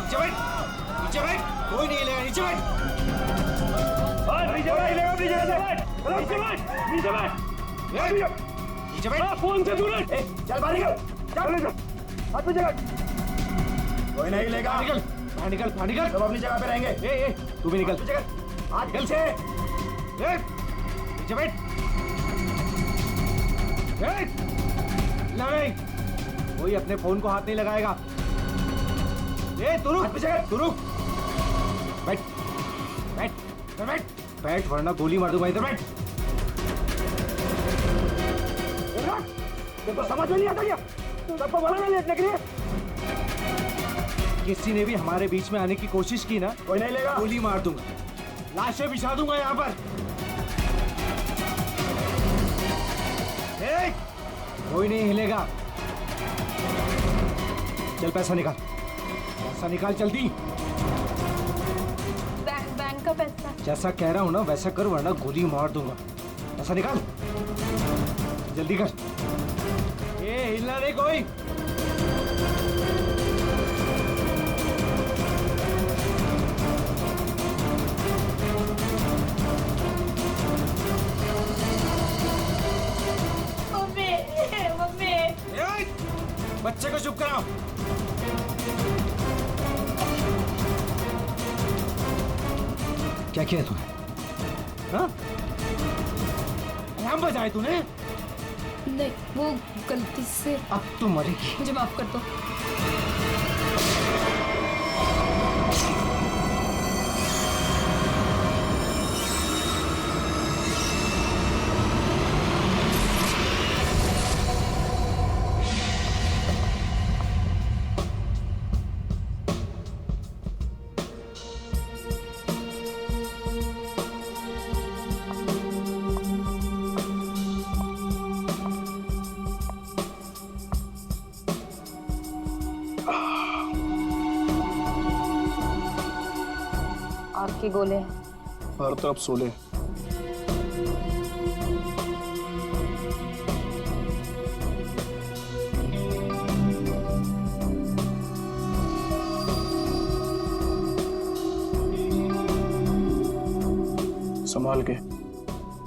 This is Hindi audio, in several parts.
नीचे बैठ, नीचे बैठ, कोई नहीं हिलेगा, नीचे बैठ। नीचे बैठ, नीचे बैठ, नीचे बैठ, नीचे बैठ। फोन से दूर चल बाहर निकल, चल हाथ पे जगह। कोई नहीं हिलेगा। निकल, बाहर निकल, बाहर निकल। सब अपनी जगह पे रहेंगे। तू भी निकल, हाथ निकल से। नीचे बैठ। नहीं, कोई अपने फोन को हाथ नहीं लगाएगा। तू रुक, तू रुक। बैठ, बैठ, बैठ, बैठ, वरना गोली मार दूंगा। इधर बैठ। तो समझ में नहीं आता क्या? सबको बोला ना लेटने के लिए। किसी ने भी हमारे बीच में आने की कोशिश की ना, कोई नहीं लेगा, गोली मार दूंगा, लाशें बिछा दूंगा यहाँ पर। कोई नहीं हिलेगा। चल पैसा निकाल, पैसा निकाल जल्दी। बैंक का पैसा। जैसा कह रहा हूँ ना वैसा कर, वरना गोली मार दूंगा। पैसा निकाल, जल्दी कर। हिलना नहीं कोई। Mummy, mummy. बच्चे को चुप कराओ। क्या किया तूने? हाँ? अलार्म बजाए तूने? नहीं, वो गलती से। अब तू मरेगी। मुझे माफ कर दो। आपके गोले हर तरफ सोले। संभाल के,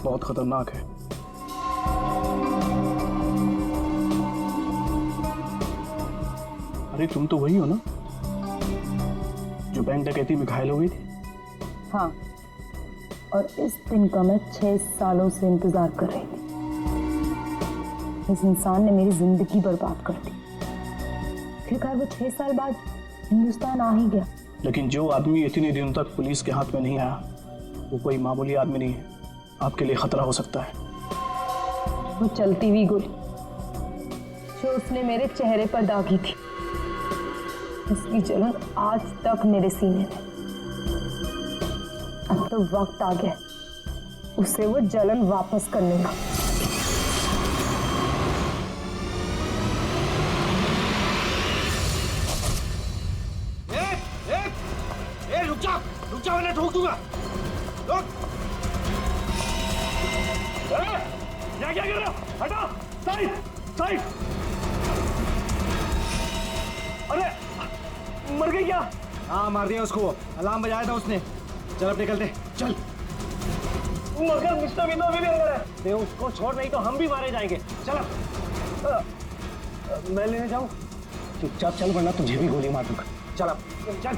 बहुत खतरनाक है। अरे तुम तो वही हो ना जो बैंक डकैती में घायल हो गई थी? हाँ, और इस दिन का मैं 6 सालों से इंतजार कर रही थी। इस इंसान ने मेरी जिंदगी बर्बाद कर दी। फिर वो 6 साल बाद हिंदुस्तान आ ही गया। लेकिन जो आदमी इतने दिनों तक पुलिस के हाथ में नहीं आया, वो कोई मामूली आदमी नहीं है। आपके लिए खतरा हो सकता है। वो चलती हुई गोली जो उसने मेरे चेहरे पर दागी थी, उसकी जलन आज तक मेरे सीने में। अब तो वक्त आ गया उसे वो जलन वापस करने का। रुक जा वरना ठोक दूंगा। रुक। क्या कर रहा? हटा, साइड, साइड। अरे मर गई क्या? हाँ मार दिया उसको, अलार्म बजाया था उसने। चल अब निकलते, चल। मगर मिस्टर विनो भी अंदर है। दे उसको छोड़, नहीं तो हम भी मारे जाएंगे। चल मैं लेने जाऊं? चुपचाप चल वरना तुझे भी गोली मार दूंगा। चल अब चल।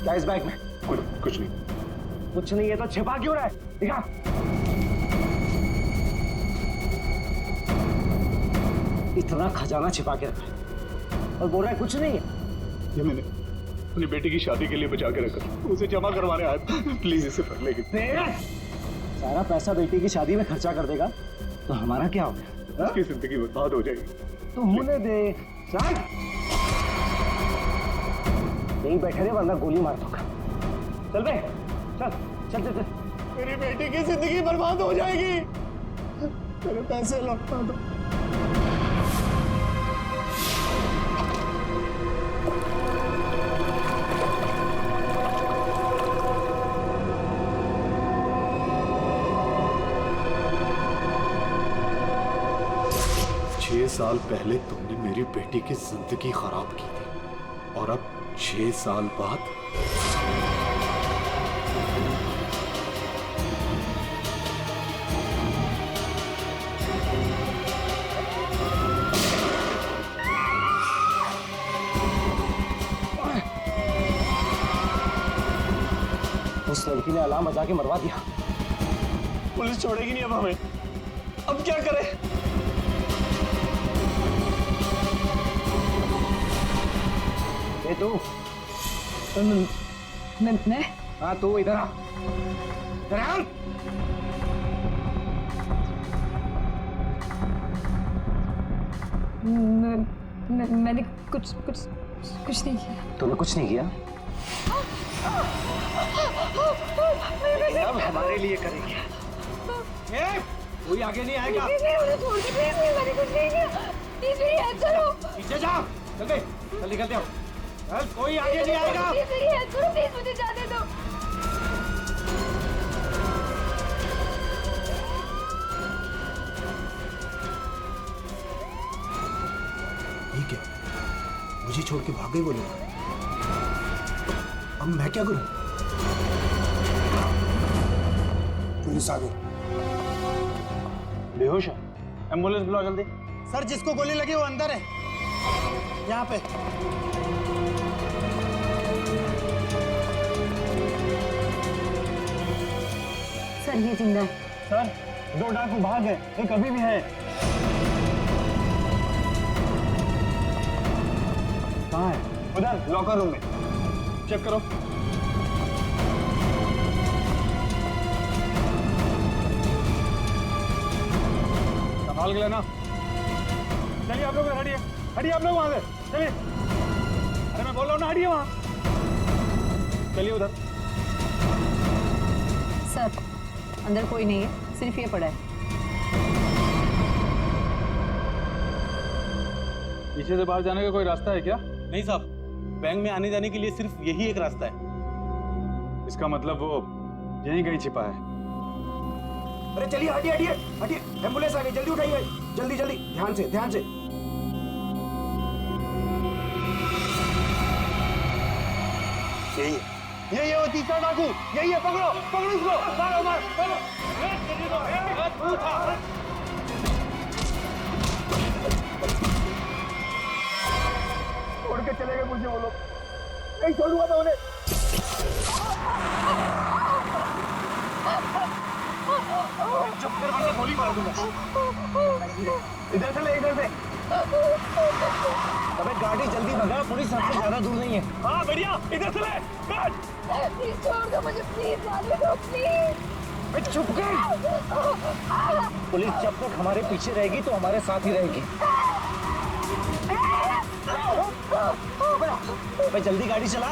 क्या इस बैग में? कुछ नहीं। कुछ नहीं है तो छिपा क्यों रहा है? दिखा। इतना खजाना छिपा के रखा है और बोल रहा है कुछ नहीं है। ये मैंने अपनी बेटी की शादी के लिए बचा के रखा, उसे जमा करवाने आया था। प्लीज इसे कर लेगी। सारा पैसा बेटी की शादी में खर्चा कर देगा तो हमारा क्या होगा? उसकी जिंदगी बर्बाद हो जाएगी। तो होने दे। चल यही बैठे रहे वरना गोली मार दूंगा। चल बे, चल चल चल चल। मेरी बेटी की जिंदगी बर्बाद हो जाएगी। मेरे पैसे लौटा दो। 6 साल पहले तुमने मेरी बेटी की जिंदगी खराब की थी और अब 6 साल बाद उस लड़की ने अलार्म बजा के मरवा दिया। पुलिस छोड़ेगी नहीं अब हमें। अब क्या करें? ए तू, मैं हाँ तू इधर आ, इधर आ। मैंने कुछ नहीं किया। तूने कुछ नहीं किया? अब हमारे लिए करेगी। ए, कोई आगे नहीं आएगा। मुझे छोड़ के प्लीज, मैंने कुछ नहीं किया। प्लीज मेरी हेल्प करो। पीछे जा, चल गए, चल निकलते हो। चल, कोई आगे नहीं आएगा। प्लीज मेरी हेल्प करो, प्लीज मुझे जाने दो। ठीक है, मुझे छोड़ के भाग गई वो लोग। अब मैं क्या करूं? पुलिस आ गई। बेहोश है, एम्बुलेंस बुलाओ जल्दी। सर जिसको गोली लगी वो अंदर है, यहाँ पे। सर ये जिंदा है। सर 2 डाकू भाग गए, एक अभी भी है। कहाँ है? उधर लॉकर रूम में, चेक करो। संभाल के लेना। चलिए आप लोग हटिए, हटिए आप लोग वहां से, चलिए। अरे मैं बोल रहा हूँ ना, हटिए वहां। चलिए उधर। सर अंदर कोई नहीं है, सिर्फ ये पड़ा है। पीछे से बाहर जाने का कोई रास्ता है क्या? नहीं साहब, बैंक में आने जाने के लिए सिर्फ यही एक रास्ता है। इसका मतलब वो यहीं कहीं छिपा है। अरे चलिए, हटिए हटिए हटिए, एम्बुलेंस आ गई, जल्दी उठाइए, जल्दी जल्दी, ध्यान से ध्यान से। यही है वो तीसरा डाकू, यही है। पकड़ो पकड़ो इसको, मारो मारो। छोड़ के चले गए मुझे वो लोग, नहीं छोड़ूंगा मैं उन्हें। चुप कर वरना गोली मार दूंगा। इधर से ले, इधर से। अबे गाड़ी जल्दी भगा, पुलिस सबसे ज्यादा दूर नहीं है। हाँ बढ़िया, इधर से ले। प्लीज छोड़ दो मुझे, प्लीज जाने दो प्लीज। चुप कर। पुलिस जब तक हमारे पीछे रहेगी तो हमारे साथ ही रहेगी। अबे जल्दी गाड़ी चला।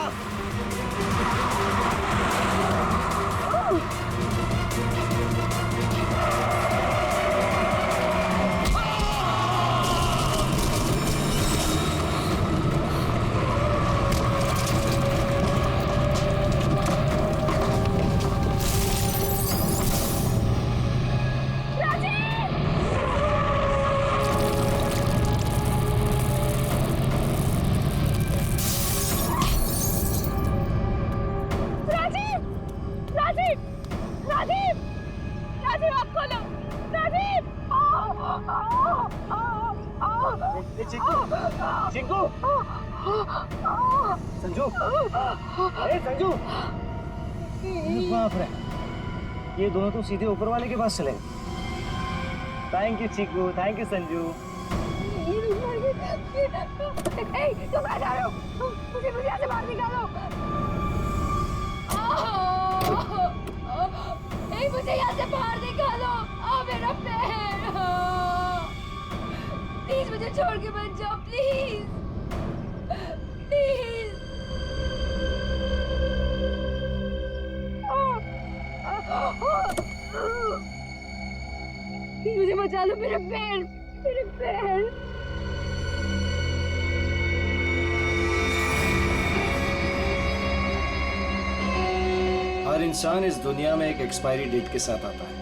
चिंकू, संजू, अरे संजू, बाप रे, ये दोनों तो सीधे ऊपर वाले के पास चले। Thank you Chinku, thank you Sanju. तुम कहाँ जा रहे हो? मुझे यहाँ से बाहर निकालो। मुझे यहाँ से बाहर निकालो। मेरा पैर, प्लीज मुझे छोड़ के मत जाओ, प्लीज प्लीज। मुझे बचा लो, मेरे पैर, मेरे पैर। हर इंसान इस दुनिया में एक एक्सपायरी डेट के साथ आता है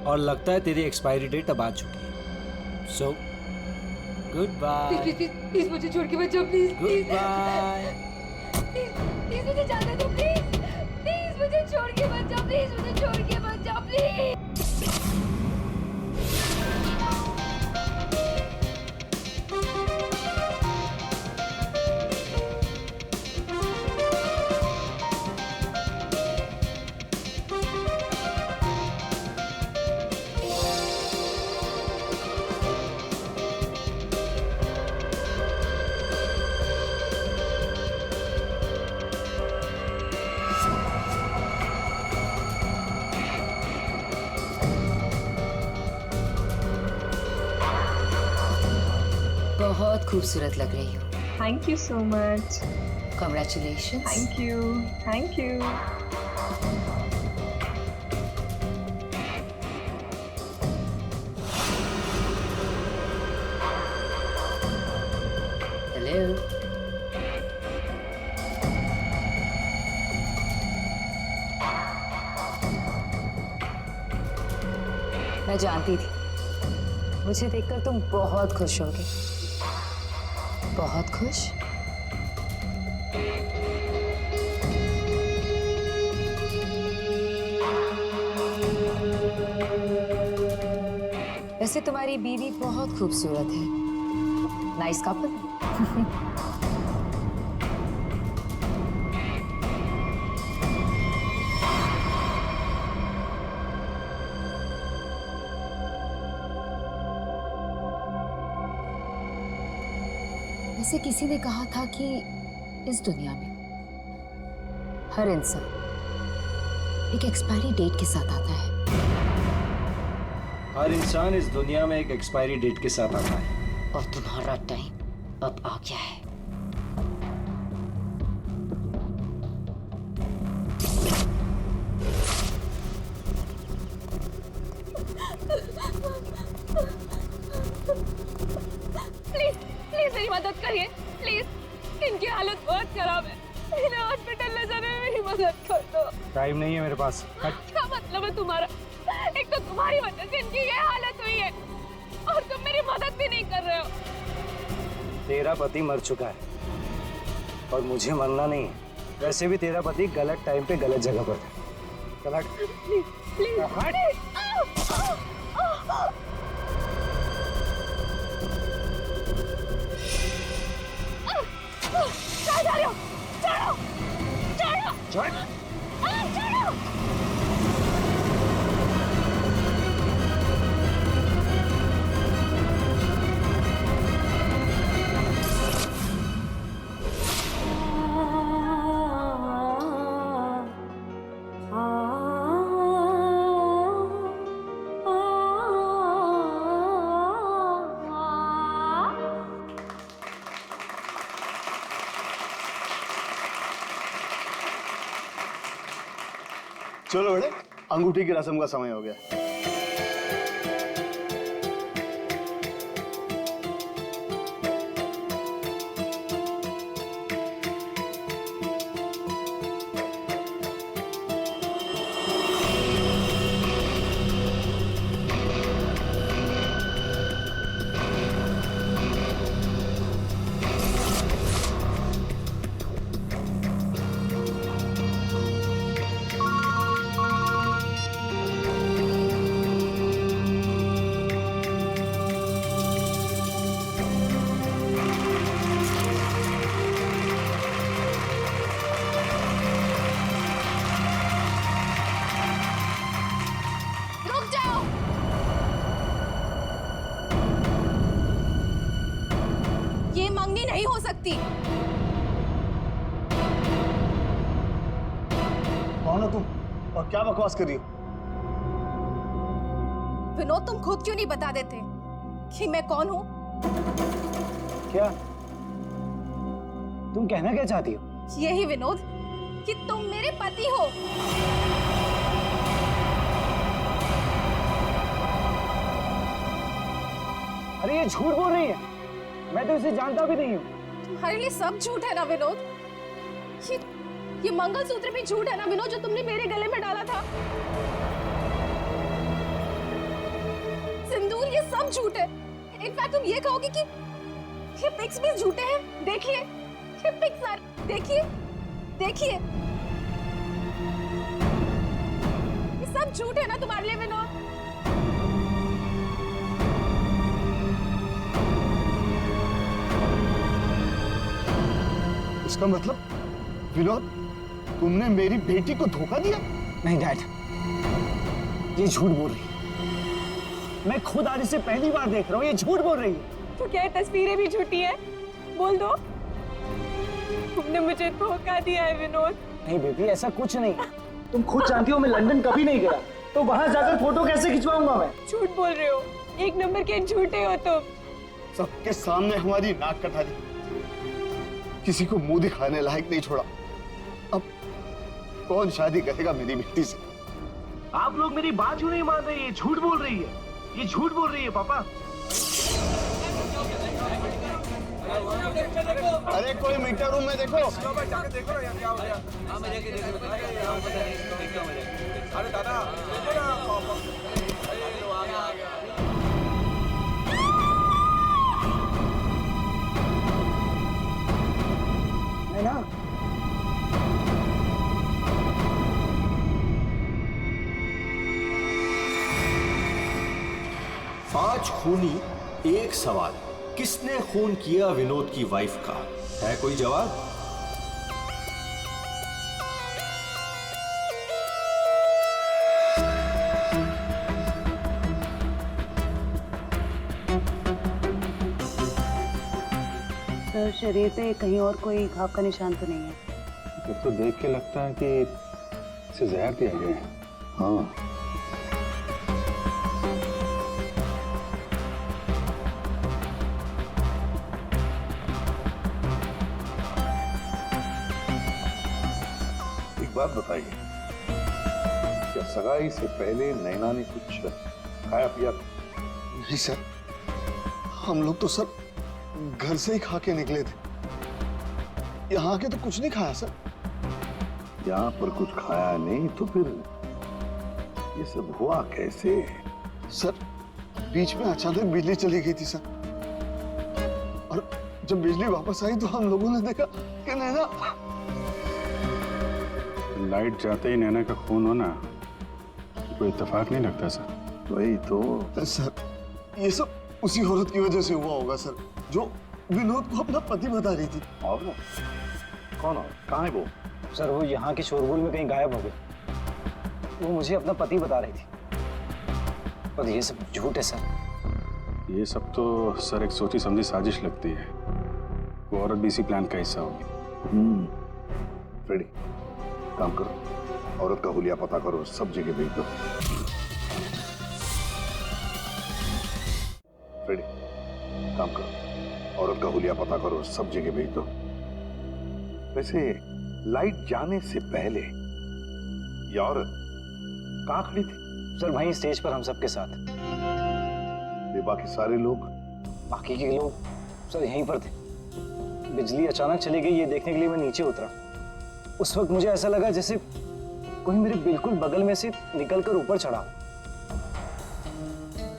और लगता है तेरी एक्सपायरी डेट अब आ चुकी है। So, goodbye. प्लीज मुझे छोड़ के मत जाओ प्लीज Goodbye. प्लीज मुझे जाने दो प्लीज मुझे छोड़ के मत जाओ प्लीज मुझे छोड़ के मत जाओ प्लीज बहुत खूबसूरत लग रही हो। Thank you so much. Congratulations. Thank you. Thank you. Hello. मैं जानती थी मुझे देखकर तुम बहुत खुश होगे। बहुत खुश। वैसे तुम्हारी बीवी बहुत खूबसूरत है। Nice couple. वैसे किसी ने कहा था कि इस दुनिया में हर इंसान एक एक्सपायरी डेट के साथ आता है। हर इंसान इस दुनिया में एक एक्सपायरी डेट के साथ आता है। और तुम्हारा टाइम अब आ गया है। प्लीज मेरी मदद करिए प्लीज इनकी हालत बहुत खराब है इन्हें हॉस्पिटल ले जाने में मेरी मदद कर दो टाइम नहीं है मेरे पास। क्या मतलब है तुम्हारा एक तो तुम्हारी वजह से इनकी ये हालत हुई है और तुम मेरी मदद भी नहीं कर रहे हो तेरा पति मर चुका है और मुझे मरना नहीं है। वैसे भी तेरा पति गलत टाइम पे गलत जगह पर था। चल हट। प्लीज कहाँ जा रहे हो छोड़ो छोड़ो छोड़ो चलो बेटे, अंगूठी की रस्म का समय हो गया। रुक जाओ ये मंगनी नहीं हो सकती कौन हो तुम और क्या बकवास कर रही हो? विनोद तुम खुद क्यों नहीं बता देते कि मैं कौन हूँ क्या तुम कहना क्या चाहती हो? यही विनोद कि तुम मेरे पति हो अरे ये झूठ बोल रही है। मैं तो इसे जानता भी नहीं हूँ। तुम्हारे लिए सब झूठ है ना विनोद ये मंगलसूत्र भी झूठ है ना विनोद जो तुमने मेरे गले में डाला था सिंदूर ये सब झूठ है इनफैक्ट तुम ये कहोगे कि ये पिक्स भी झूठे हैं। देखिए ये पिक्स सर, देखिए देखिए, ये सब झूठ है ना तुम्हारे लिए विनोद? इसका मतलब विनोद, तुमने मेरी बेटी को धोखा दिया? नहीं डैड, ये झूठ बोल रही है। मैं खुद आज इसे पहली बार देख रहा हूँ, ये झूठ बोल रही है। तो क्या तस्वीरें भी झूठी है? बोल दो, तुमने मुझे धोखा दिया है विनोद। नहीं बेबी, ऐसा कुछ नहीं। तुम खुद जानती हो मैं लंदन कभी नहीं गया, तो वहां जाकर फोटो कैसे खिंचवाऊंगा मैं? झूठ बोल रहे हो, एक नंबर के झूठे हो तुम। सबके सामने हमारी नाक कटा दी, किसी को मुंह दिखाने लायक नहीं छोड़ा। अब कौन शादी करेगा मेरी बेटी से? आप लोग मेरी बात क्यों नहीं मान रहे? ये झूठ बोल रही है, ये झूठ बोल रही है पापा। अरे कोई मीटर रूम में देखो। जाके देखो ना यार क्या हो गया। अरे दादा देखो ना। है ना? पांच खूनी एक सवाल, किसने खून किया विनोद की वाइफ का? है कोई जवाब? सर शरीर पे कहीं और कोई घाव का निशान तो नहीं है? फिर तो देख के लगता है कि इसे जहर दिया गया है। हाँ, बात बताइए, क्या सगाई से पहले नैना ने कुछ खाया पिया? नहीं सर, हम लोग तो सर घर से ही खा के निकले थे। यहाँ आके तो कुछ नहीं खाया सर। यहाँ पर कुछ खाया नहीं तो फिर ये सब हुआ कैसे? सर बीच में अचानक बिजली चली गई थी सर, और जब बिजली वापस आई तो हम लोगों ने देखा कि नैना। लाइट जाते ही नैना का खून होना कोई इत्तेफाक नहीं लगता सर। वही तो सर, ये सब उसी औरत की वजह से हुआ होगा सर, जो विनोद को अपना पति बता रही थी। और कौन और कहाँ है वो? सर वो यहाँ के शोरगुल में कहीं गायब हो गई। वो मुझे अपना पति बता रही थी, पर ये सब झूठ है सर। ये सब तो सर एक सोची समझी साजिश लगती है। वो औरत भी इसी प्लान का हिस्सा होगी। फ्रेडी, काम करो, औरत का हुलिया पता करो, सब जगह भेज दो। फ्रेडी, काम करो, औरत का हुलिया पता करो, सब जगह भेज दो। वैसे लाइट जाने से पहले ये औरत कहाँ खड़ी थी? सर वहीं स्टेज पर हम सबके साथ। ये बाकी सारे लोग? बाकी के लोग सर यहीं पर थे। बिजली अचानक चली गई ये देखने के लिए मैं नीचे उतरा। उस वक्त मुझे ऐसा लगा जैसे कोई मेरे बिल्कुल बगल में से निकलकर ऊपर चढ़ा।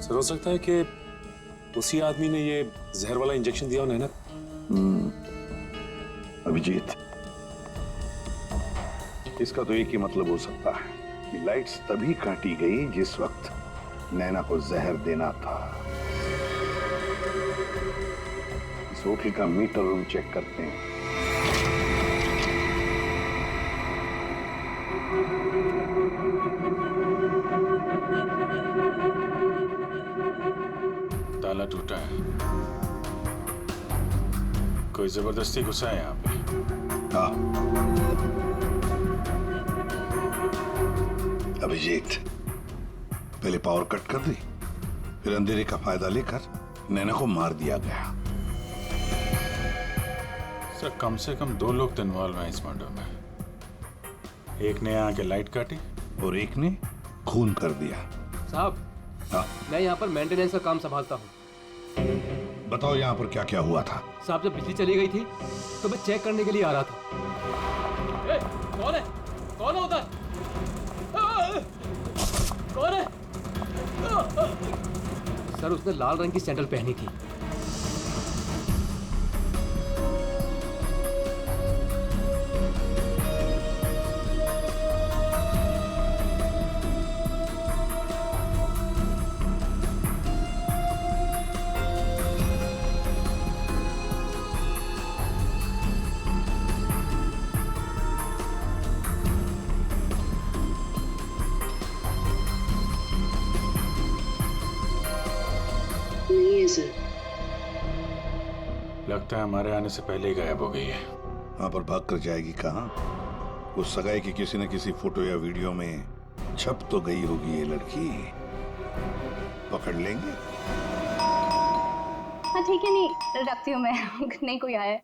सर हो सकता है कि उसी आदमी ने ये जहर वाला इंजेक्शन दिया हो नैना। अभिजीत, इसका तो एक ही मतलब हो सकता है कि लाइट्स तभी काटी गई जिस वक्त नैना को जहर देना था। इस होटल का मीटर रूम चेक करते हैं। ताला टूटा है, कोई जबरदस्ती घुसा है यहाँ पे। हाँ अभिजीत, पहले पावर कट कर दी, फिर अंधेरे का फायदा लेकर नैना को मार दिया गया। सर कम से कम 2 लोग तो इन्वॉल्व हैं इस मर्डर में। एक ने आके लाइट काटी और एक ने खून कर दिया। साहब, मैं यहाँ पर मेंटेनेंस का काम संभालता हूँ। बताओ यहाँ पर क्या क्या हुआ था? साहब जब बिजली चली गई थी तो मैं चेक करने के लिए आ रहा था। कौन है? कौन है उधर? कौन है? सर उसने लाल रंग की सैंडल पहनी थी। लगता है हमारे आने से पहले ही गायब हो गई है। हाँ, पर भाग कर जाएगी कहाँ? उस सगाई की किसी न किसी फोटो या वीडियो में छप तो गई होगी ये लड़की। पकड़ लेंगे। हाँ ठीक है, नहीं रखती हूँ मैं। नहीं कोई आया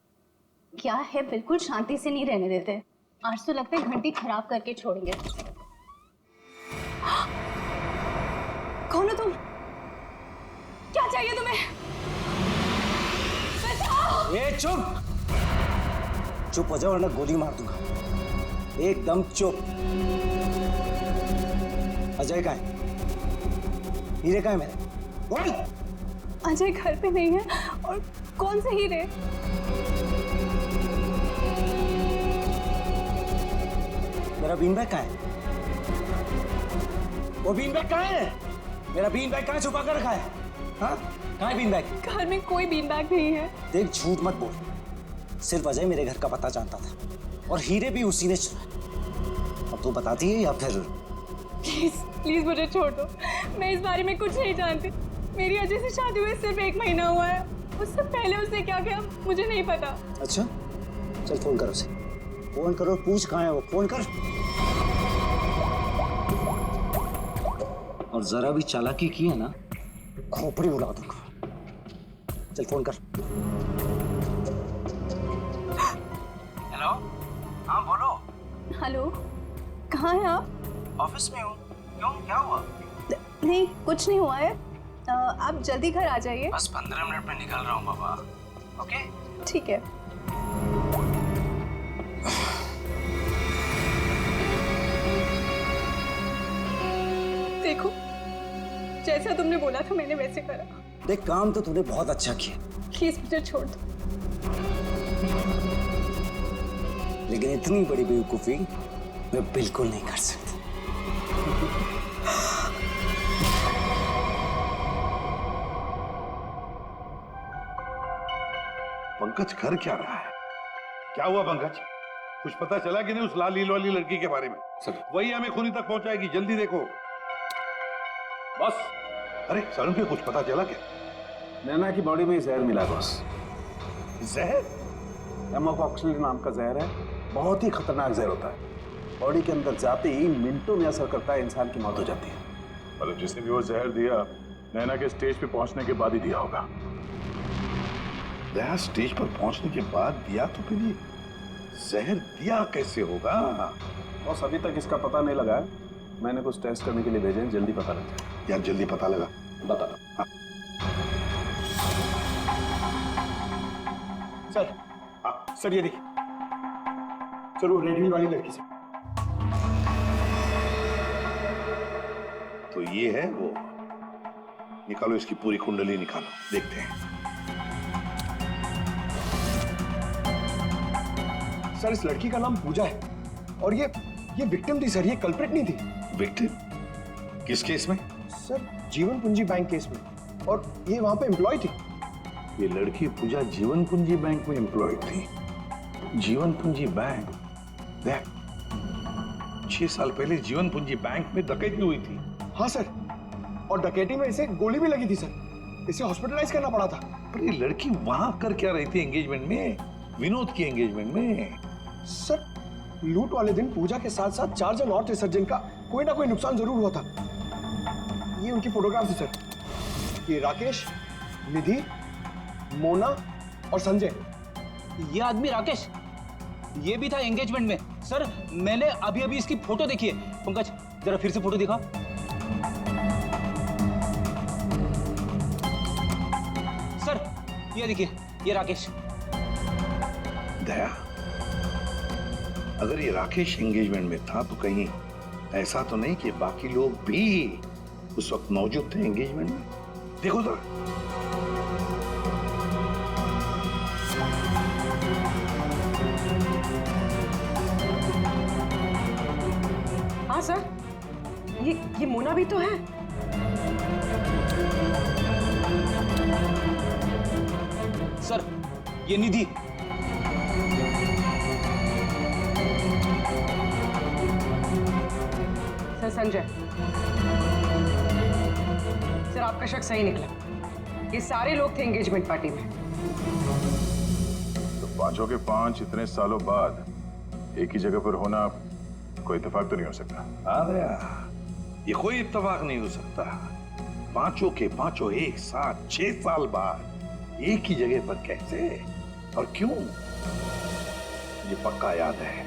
क्या है, बिल्कुल शांति से नहीं रहने देते। आज तो लगता है घंटी खराब करके छोड़ेंगे। कौन हो तुम? क्या चाहिए तुम्हें? ए चुप! चुप हो जाओ वरना गोली मार दूंगा। एकदम चुप। अजय कहाँ है? हीरे कहाँ है मेरे? बोल! अजय घर पे नहीं है। और कौन से हीरे? मेरा बीन बैग कहाँ है? वो बीन बैग कहाँ है? मेरा बीन बैग कहाँ छुपा कर रखा है? हाँ? कहाँ है बीन बैग? घर में कोई बीन बैग नहीं है। देख झूठ मत बोल। सिर्फ अजय मेरे घर का पता जानता था और हीरे भी उसी ने चुराए। अब तू बताती है या फिर? प्लीज प्लीज मुझे छोड़ दो। मैं इस बारे में कुछ नहीं जानती। मेरी अजय से शादी हुए सिर्फ 1 महीना हुआ है। उससे पहले उसने क्या किया मुझे नहीं पता। अच्छा चल फोन कर उसे। फोन करो, पूछ कहाँ है वो। फोन कर। और जरा भी चालाकी की है ना, खोपड़ी उड़ा दूंगा। चल फोन कर। हेलो, हाँ बोलो। हेलो, कहाँ हैं आप? ऑफिस में हूँ। क्यों, क्या हुआ? नहीं कुछ नहीं हुआ है। आप जल्दी घर आ जाइए। बस 15 मिनट में निकल रहा हूँ बाबा। ओके ठीक है। देखो जैसा तुमने बोला था मैंने वैसे करा। देख काम तो तूने बहुत अच्छा किया, प्लीज मुझे छोड़ दो। लेकिन इतनी बड़ी बेवकूफी मैं बिल्कुल नहीं कर सकती। पंकज कर क्या रहा है? क्या हुआ पंकज? कुछ पता चला कि नहीं उस लाल लील वाली लड़की के बारे में? सर वही हमें खूनी तक पहुंचाएगी, जल्दी देखो। बस। अरे सरुण के कुछ पता चला क्या? नैना की बॉडी में जहर मिला बॉस। जहर? एमोकॉक्सिल नाम का जहर है। बहुत ही खतरनाक जहर होता है। बॉडी के अंदर जाते ही मिनटों में असर करता है, इंसान की मौत हो जाती है। मतलब जिसने भी वो जहर दिया नैना के स्टेज पे पहुंचने के बाद ही दिया होगा। दया स्टेज पर पहुंचने के बाद दिया तो फिर ये जहर दिया कैसे होगा? बॉस अभी तक इसका पता नहीं लगा है। मैंने कुछ टेस्ट करने के लिए भेजे हैं, जल्दी पता लग जाए। यार जल्दी पता लगा। बता दो। हाँ। सर, सर ये देखिए। सर वो रेड हिल वाली लड़की से। तो ये है वो। निकालो इसकी पूरी कुंडली निकालो, देखते हैं। सर इस लड़की का नाम पूजा है और ये विक्टिम थी सर, ये कल्प्रिट नहीं थी। विक्टिम? किस केस में? सर जीवन पूंजी बैंक केस में, और ये वहां पे एम्प्लॉय थी। ये लड़की पूजा जीवन पूंजी बैंक में एम्प्लॉय थी। जीवन पूंजी बैंक? देख 6 साल पहले जीवन पूंजी बैंक में डकैती हुई थी। हाँ सर, और डकैती में इसे गोली भी लगी थी सर। इसे हॉस्पिटलाइज करना पड़ा था। पर ये लड़की वहां कर क्या रही थी एंगेजमेंट में? विनोद की एंगेजमेंट में। सर लूट वाले दिन पूजा के साथ साथ 4 जन और थे सर, जिनका कोई ना कोई नुकसान जरूर हुआ था। ये उनकी फोटोग्राफ है सर। ये राकेश, निधि, मोना और संजय। ये आदमी राकेश, ये भी था एंगेजमेंट में। सर मैंने अभी अभी इसकी फोटो देखी है। पंकज जरा फिर से फोटो दिखा। सर ये देखिए, ये राकेश। दया, अगर ये राकेश एंगेजमेंट में था तो कहीं ऐसा तो नहीं कि बाकी लोग भी उस वक्त मौजूद थे एंगेजमेंट में? देखो जरा। हाँ सर, ये मोना भी तो है। सर, ये निधि। सर संजय, सर आपका शक सही निकला। ये सारे लोग थे एंगेजमेंट पार्टी में। तो पांचों के पांच इतने सालों बाद एक ही जगह पर होना कोई इत्तेफाक तो नहीं हो सकता। अरे ये कोई इत्तेफाक नहीं हो सकता। पांचों के पांचों एक साथ 6 साल बाद एक ही जगह पर कैसे और क्यों? मुझे पक्का याद है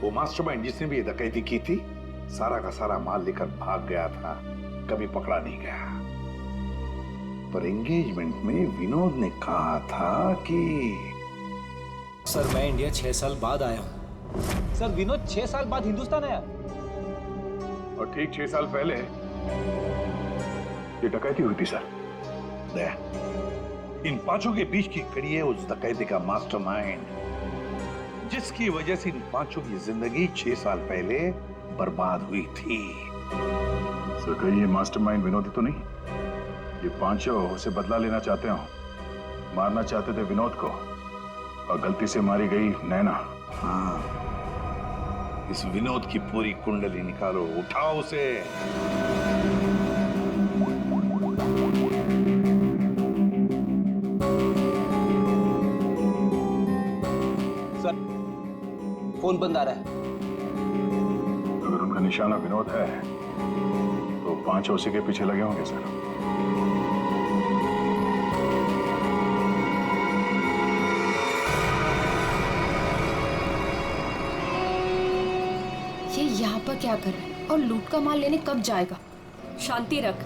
वो मास्टरमाइंड जिसने भी ये डकैती की थी सारा का सारा माल लेकर भाग गया था, कभी पकड़ा नहीं गया। पर एंगेजमेंट में विनोद ने कहा था कि सर मैं इंडिया 6 साल बाद आया हूं। सर विनोद 6 साल बाद हिंदुस्तान आया और ठीक 6 साल पहले ये डकैती हुई थी सर। दया, इन पांचों के बीच की कड़ी है उस डकैती का मास्टरमाइंड जिसकी वजह से इन पांचों की जिंदगी 6 साल पहले बर्बाद हुई थी। सर कहीं ये मास्टरमाइंड विनोद ही तो नहीं? ये पांचों उसे बदला लेना चाहते हो, मारना चाहते थे विनोद को और गलती से मारी गई नैना। हाँ, इस विनोद की पूरी कुंडली निकालो, उठाओ उसे। सर फोन बंद आ रहा है। अगर उनका निशाना विनोद है तो पांचों उसी के पीछे लगे होंगे सर। ये यहाँ पर क्या कर रहा है और लूट का माल लेने कब जाएगा? शांति रख।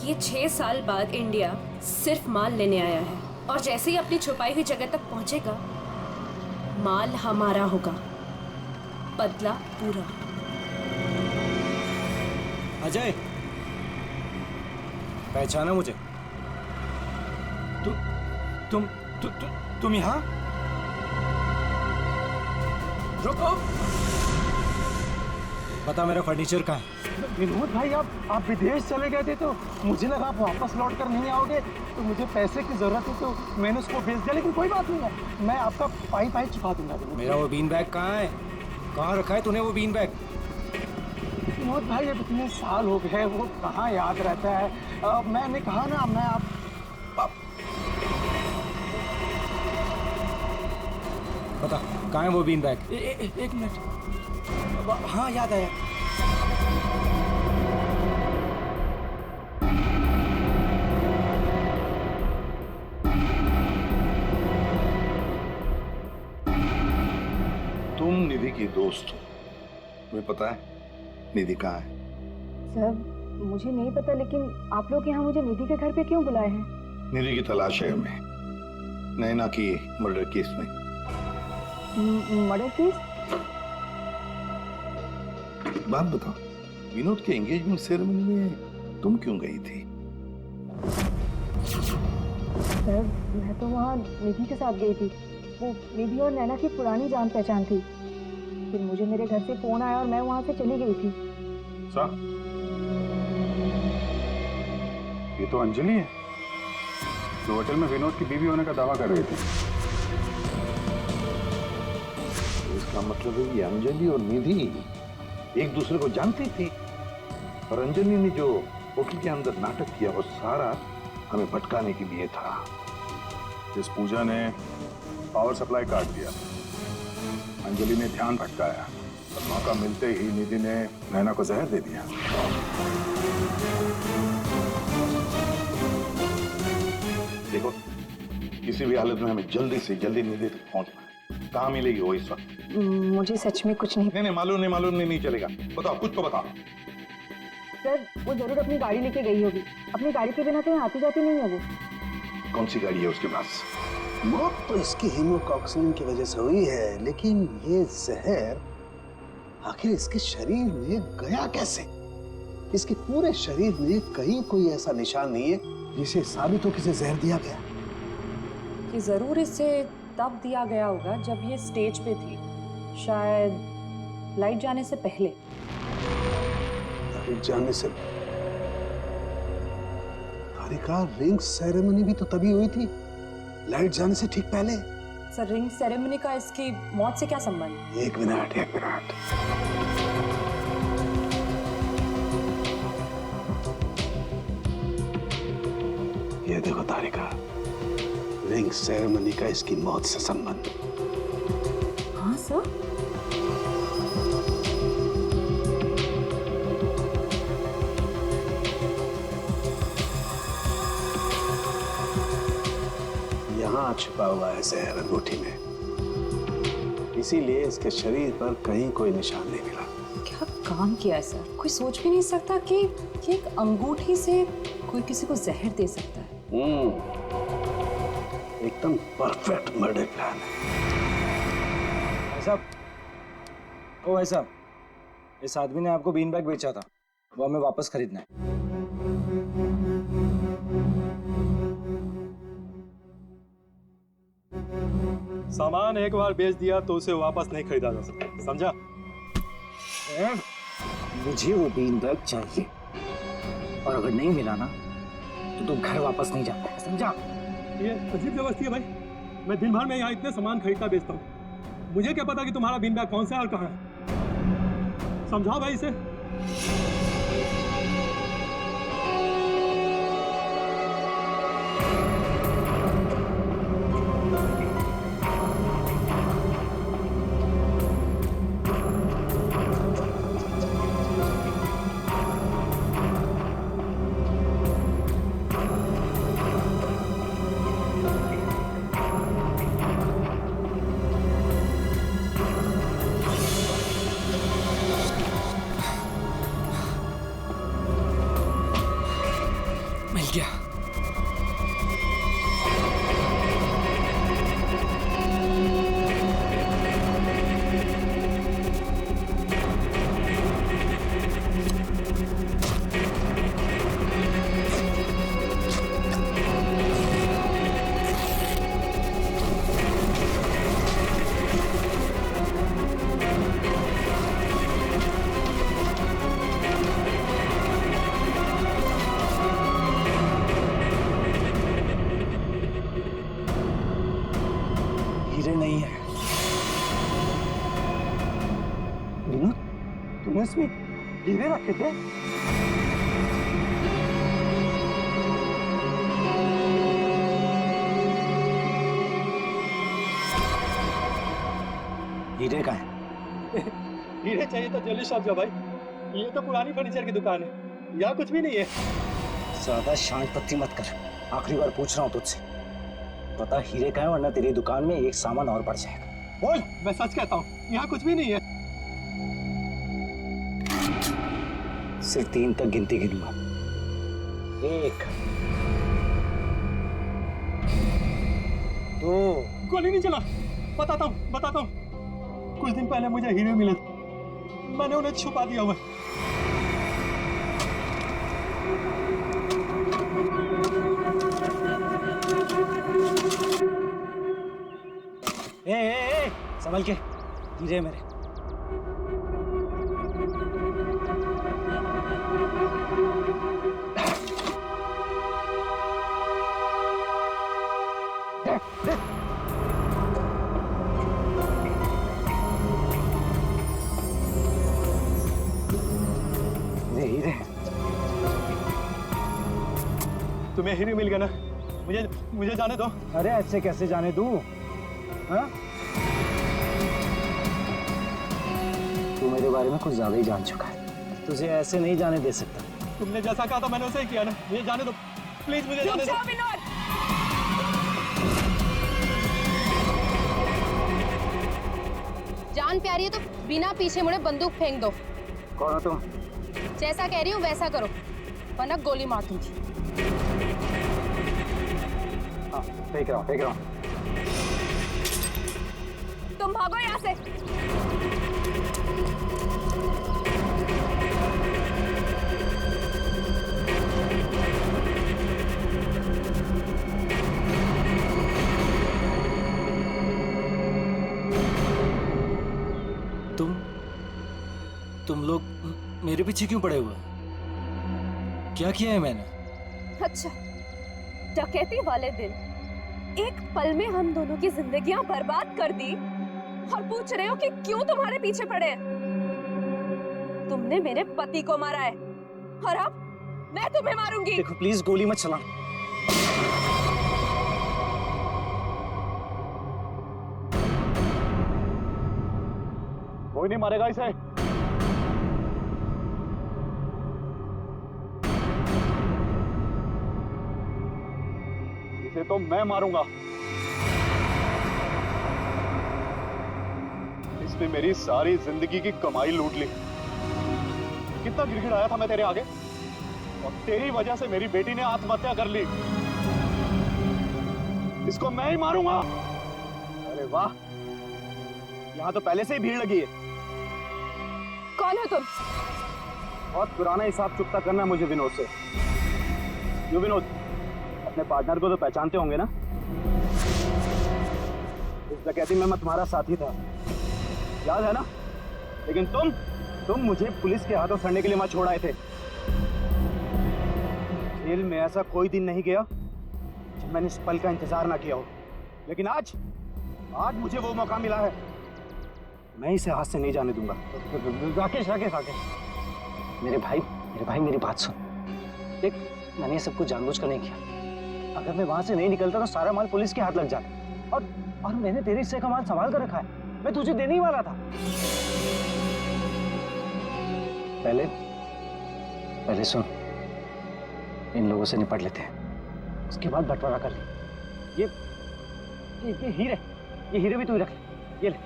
ये 6 साल बाद इंडिया सिर्फ माल लेने आया है और जैसे ही अपनी छुपाई हुई जगह तक पहुंचेगा माल हमारा होगा, बदला पूरा। अजय, पहचाना मुझे? तुम यहाँ? रुको, बता मेरा फर्नीचर कहाँ है? विनोद भाई आप विदेश चले गए थे तो मुझे लगा आप वापस लौट कर नहीं आओगे, तो मुझे पैसे की जरूरत है तो मैंने उसको भेज दिया। लेकिन कोई बात नहीं है, मैं आपका पाई चुका दूंगा। मेरा वो बीन बैग कहाँ है? कहाँ रखा है तूने वो बीन बैग? विनोद भाई अब इतने साल हो गए, वो कहाँ याद रहता है। मैंने कहा ना, मैं आप बता कहाँ है वो बीन बैग? एक मिनट। हाँ याद आया। तुम निधि की दोस्त हो, तुम्हें पता है निधि कहाँ है? सर मुझे नहीं पता, लेकिन आप लोग यहाँ मुझे निधि के घर पे क्यों बुलाए हैं? निधि की तलाश है हमें, नैना की मर्डर केस में। Murder case? बात बताओ, विनोद के एंगेजमेंट सेरेमनी में तुम क्यों गई थी? सर मैं तो वहाँ निधि के साथ गई थी। वो निधि और नैना की पुरानी जान पहचान थी। फिर मुझे मेरे घर से फोन आया और मैं वहाँ से चली गई थी। सर ये तो अंजलि है जो होटल में विनोद की बीवी होने का दावा कर रही थी। इसका मतलब है कि अंजलि और निधि एक दूसरे को जानती थी और अंजलि ने जो होटल के अंदर नाटक किया वो सारा हमें भटकाने के लिए था। इस पूजा ने पावर सप्लाई काट दिया, अंजलि ने ध्यान भटकाया और मौका मिलते ही निधि ने नैना को जहर दे दिया। देखो, किसी भी हालत में हमें जल्दी से जल्दी निधि तक पहुंचना है। कहाँ मिलेगी वो इस वक्त? मुझे सच में कुछ नहीं। नहीं मालूम नहीं चलेगा। बताओ, कुछ तो बताओ। सर वो जरूर अपनी गाड़ी लेके गई होगी। अपनी गाड़ी के बिना कहीं आती जाती नहीं है वो। कौन सी गाड़ी है उसके पास? मौत तो इसकी हीमोटॉक्सिन की वजह से हुई है, लेकिन ये जहर आखिर इसके शरीर में गया कैसे? इसके पूरे शरीर में कहीं कोई ऐसा निशान नहीं है जिसे साबित हो किसे जहर दिया गया। कि जरूर इसे तब दिया गया होगा जब ये स्टेज पे थी, शायद लाइट जाने से पहले। लाइट जाने से? तारिका, रिंग सेरेमनी भी तो तभी हुई थी, लाइट जाने से ठीक पहले। सर, रिंग सेरेमनी का इसकी मौत से क्या संबंध? एक मिनट, एक मिनट। ये देखो तारिका, रिंग सेरेमनी का इसकी मौत से संबंध। हाँ सर। यहाँ छुपा हुआ है जहर अंगूठी में, इसीलिए इसके शरीर पर कहीं कोई निशान नहीं मिला। क्या काम किया है सर? कोई सोच भी नहीं सकता कि एक अंगूठी से कोई किसी को जहर दे सकता है। एकदम परफेक्ट मर्डर प्लान है। भाई साहब, ओ भाई साहब, इस आदमी ने आपको बीन बैग बेचा था, वो हमें वापस खरीदना है। सामान एक बार बेच दिया तो उसे वापस नहीं खरीदा जा सकता, समझा? मुझे वो बीन बैग चाहिए, और अगर नहीं मिला ना तो तुम घर वापस नहीं जाता है, समझा? ये अजीब जबरदस्ती है भाई। मैं दिन भर में यहाँ इतने सामान खरीदता बेचता हूँ, मुझे क्या पता कि तुम्हारा बीन बैग कौन सा है और कहाँ है? समझाओ भाई इसे। मिल गया। हीरे नहीं है। विनोद, तुमने इसमें हीरे रखे थे? हीरे का है। हीरे चाहिए तो ज्वेलरी शॉप जाओ भाई, ये तो पुरानी फर्नीचर की दुकान है, यहाँ कुछ भी नहीं है। ज्यादा शांत पत्ती मत कर, आखिरी बार पूछ रहा हूँ तुझसे, पता हीरे का है, वरना तेरी दुकान में एक सामान और बढ़ जाएगा। बोल। मैं सच कहता हूँ, यहाँ कुछ भी नहीं है। सिर्फ 3 तक गिनती गिनूंगा। 1 2। गोली नहीं चला। बताता हूँ। कुछ दिन पहले मुझे हीरे मिले, मैंने उन्हें छुपा दिया हुआ। ए, संभल के, हीरे मेरे। हीरे तुम्हें हीरे मिल गया ना, मुझे जाने दो। अरे ऐसे कैसे जाने दूं? हाँ? तू मेरे बारे में कुछ ज्यादा ही जान चुका है, तुझे ऐसे नहीं जाने दे सकता। तुमने जैसा कहा था मैंने वैसे ही किया ना, मुझे जाने दो प्लीज, मुझे जाने दो। जान प्यारी है तो बिना पीछे मुड़े बंदूक फेंक दो। कौन हो तुम? जैसा कह रही हूँ वैसा करो, वरना गोली मार दूंगी। हाँ, फेंक रहा हूँ। तुम भागो यहाँ से। लोग मेरे पीछे क्यों पड़े हुए? क्या किया है मैंने? अच्छा, डकैती वाले दिन एक पल में हम दोनों की जिंदगियां बर्बाद कर दी और पूछ रहे हो कि क्यों तुम्हारे पीछे पड़े हैं? तुमने मेरे पति को मारा है और अब मैं तुम्हें मारूंगी। देखो प्लीज गोली मत चला। कोई नहीं मारेगा इसे। इसे तो मैं मारूंगा। इसने मेरी सारी जिंदगी की कमाई लूट ली। कितना गिड़गिड़ाया था मैं तेरे आगे, और तेरी वजह से मेरी बेटी ने आत्महत्या कर ली। इसको मैं ही मारूंगा। अरे वाह, यहाँ तो पहले से ही भीड़ लगी है। कौन हो तुम? बहुत पुराना हिसाब चुकता करना है मुझे विनोद से। यो विनोद, अपने पार्टनर को तो पहचानते होंगे ना? इस डकैती में मैं तुम्हारा साथी था, याद है ना? लेकिन तुम मुझे पुलिस के हाथों सड़ने के लिए वहां छोड़ आए थे। जेल में ऐसा कोई दिन नहीं गया जब मैंने इस पल का इंतजार ना किया हो। लेकिन आज मुझे वो मौका मिला है, मैं इसे हाथ से नहीं जाने दूंगा। राकेश राकेश राकेश, मेरे भाई मेरी बात सुन। देख, मैंने ये सब कुछ जानबूझकर नहीं किया। अगर मैं वहां से नहीं निकलता तो सारा माल पुलिस के हाथ लग जाता। और मैंने तेरे हिस्से का माल संभाल कर रखा है, मैं तुझे देने ही वाला था। पहले सुन, इन लोगों से निपट लेते हैं, उसके बाद बंटवारा कर ले। ये हीरे भी तू ही रख ले। ये ले।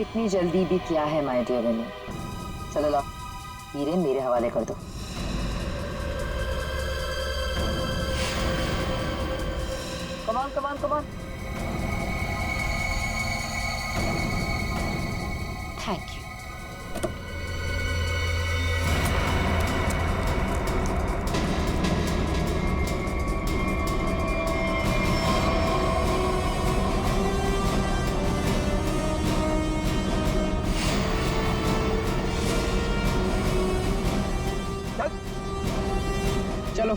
इतनी जल्दी भी क्या है माय डियर विनोद? चलो ला, हीरे मेरे हवाले कर दो। Come on. Thank you. चलो।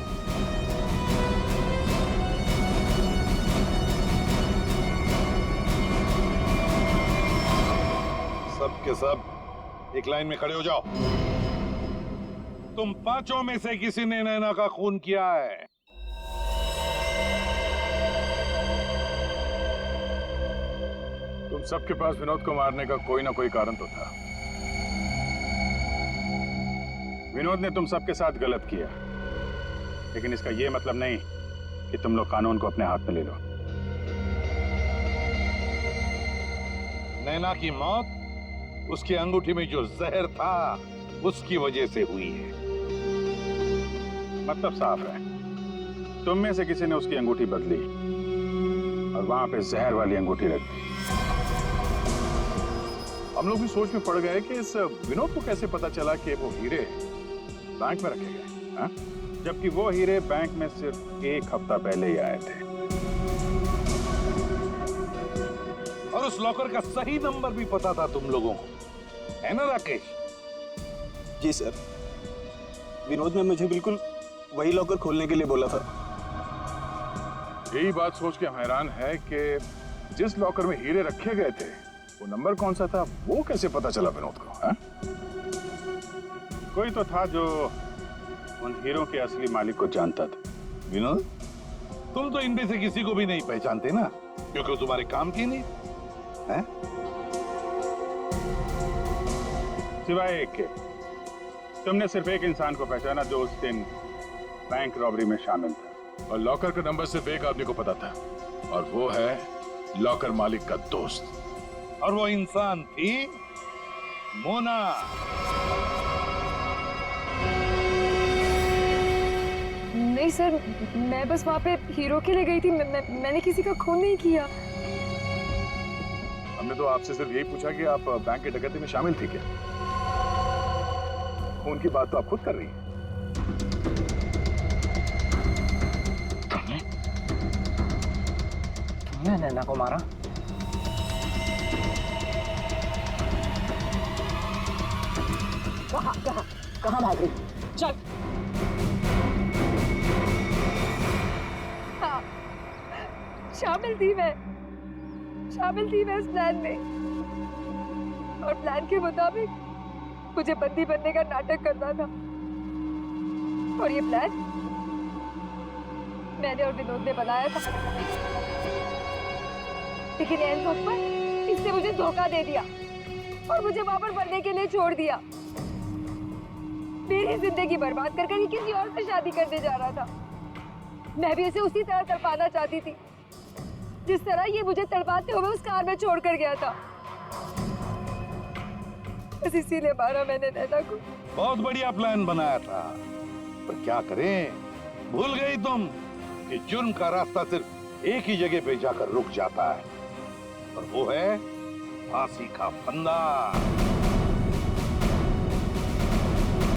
सब के सब एक लाइन में खड़े हो जाओ। तुम पांचों में से किसी ने नैना का खून किया है? तुम सबके पास विनोद को मारने का कोई ना कोई कारण तो था। विनोद ने तुम सबके साथ गलत किया, लेकिन इसका यह मतलब नहीं कि तुम लोग कानून को अपने हाथ में ले लो। नैना की मौत उसकी अंगूठी में जो जहर था उसकी वजह से हुई है। मतलब साफ है, तुम में से किसी ने उसकी अंगूठी बदली और वहां पे जहर वाली अंगूठी रख दी। हम लोग भी सोच में पड़ गए कि इस विनोद को कैसे पता चला कि वो हीरे बैंक में रखे गए, हाँ? जबकि वो हीरे बैंक में सिर्फ एक हफ्ता पहले ही आए थे। और उस लॉकर का सही नंबर भी पता था तुम लोगों को, है ना राकेश? जी सर, विनोद ने मुझे बिल्कुल वही लॉकर खोलने के लिए बोला था। यही बात सोच के हैरान है कि जिस लॉकर में हीरे रखे गए थे वो नंबर कौन सा था, वो कैसे पता चला विनोद को, हाँ? कोई तो था जो उन हीरों के असली मालिक को जानता था। विनोद, तुम तो इनमें से किसी को भी नहीं पहचानते ना, क्योंकि वो तुम्हारे काम की नहीं है। सिवाय एक के, तुमने सिर्फ एक इंसान को पहचाना जो उस दिन बैंक रॉबरी में शामिल था, और लॉकर का नंबर सिर्फ एक आदमी को पता था, और वो है लॉकर मालिक का दोस्त। और वो इंसान थी मोना। नहीं सर, मैं बस वहाँ पे हीरो के लिए गई थी। मैंने किसी का खून नहीं किया। हमने तो आपसे सिर्फ यही पूछा कि आप बैंक की डकैती में शामिल थी क्या? खून की बात तो आप खुद कर रही हैं। तुमने नैना को मारा? कहाँ भाग रही? चल। हाँ, शामिल थी मैं इस प्लान में, और प्लान के मुताबिक मुझे बंदी बनने का नाटक करना था। और ये प्लान मैंने और विनोद ने बनाया था, लेकिन एंड वक्त पर इसने मुझे धोखा दे दिया और मुझे वहां पर बनने के लिए छोड़ दिया। मेरी जिंदगी बर्बाद कर ये किसी और से शादी करने जा रहा था। मैं भी उसे उसी तरह तड़पाना चाहती थी जिस तरह ये मुझे तड़पाते हुए उस कार में छोड़कर गया था। बस इसीलिए मारा मैंने नैना को। बहुत बढ़िया प्लान बनाया था, पर क्या करें, भूल गई तुम कि जुर्म का रास्ता सिर्फ एक ही जगह पे जाकर रुक जाता है, और वो है फांसी का फंदा।